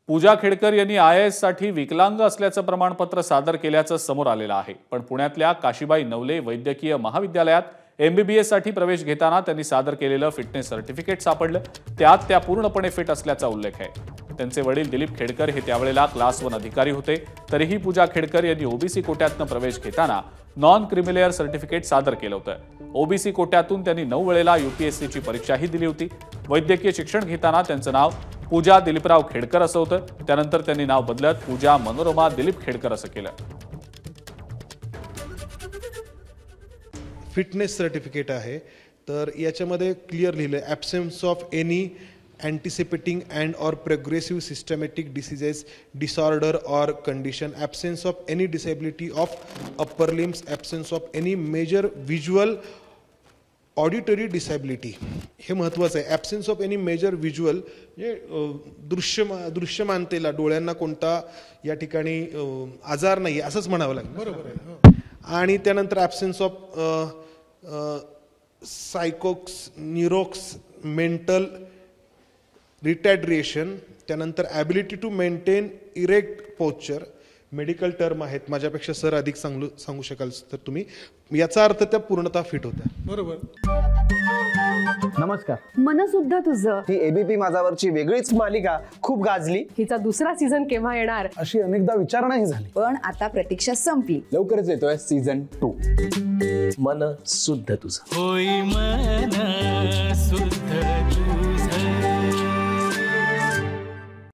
पूजा खेडकर यांनी IAS साठी विकलांग असल्याचं प्रमाणपत्र सादर केल्याचं समोर आलेलं आहे। पण पुण्यातल्या काशीबाई नवले वैद्यकीय महाविद्यालयात MBBS साठी प्रवेश घेताना त्यांनी सादर केलेलं फिटनेस सर्टिफिकेट सापडलं। त्यात त्या पूर्णपणे फिट असल्याचा उल्लेख आहे। त्यांचे वडील दिलीप खेडकर हे त्यावेळेला क्लास 1 अधिकारी होते। तरीही पूजा खेडकर यांनी OBC कोट्यातून प्रवेश घेताना नॉन क्रिमिलेअर सर्टिफिकेट सादर केलं होतं। OBC कोट्यातून त्यांनी 9 वेळेला UPSC ची परीक्षाही दिली होती। वैद्यकीय शिक्षण घेताना त्यांचं नाव पूजा दिलीपराव खेडकर असं होतं। त्यानंतर त्यांनी नाव बदलत पूजा मनोरमा दिलीप खेडकर असं केलं। फिटनेस सर्टिफिकेट आहे, तर याच्यामध्ये क्लिअर लिहिलं आहे absence of any anticipating and or progressive systematic diseases, disorder or condition, absence of any disability of upper limbs, absence of any major visual auditory disability, हे महत्त्वाचं आहे। Absence of any major visual म्हणजे दृश्यमानतेला डोळ्यांना कोणता या ठिकाणी आजार नाही आहे असंच म्हणावं लागेल, बरोबर आहे। आणि त्यानंतर ॲब्सेन्स ऑफ सायकोक्स न्यूरोक्स मेंटल रिटॅड्रिएशन, त्यानंतर ability to maintain erect posture, medical term आहेत, माझ्यापेक्षा सर अधिक सांगू शकाल तर तुम्ही, याचा अर्थ त्या पूर्णतः फिट होत्या, बरोबर। नमस्कार। मन सुद्धा तुझं ही ABP माझावरची वेगळीच मालिका खूप गाजली। हिचा दुसरा सीझन केव्हा येणार अशी अनेकदा विचारणाही झाली, पण आता प्रतीक्षा संपली। लवकरच येतोय सीझन 2। मन शुद्ध तुझं होई मन शुद्ध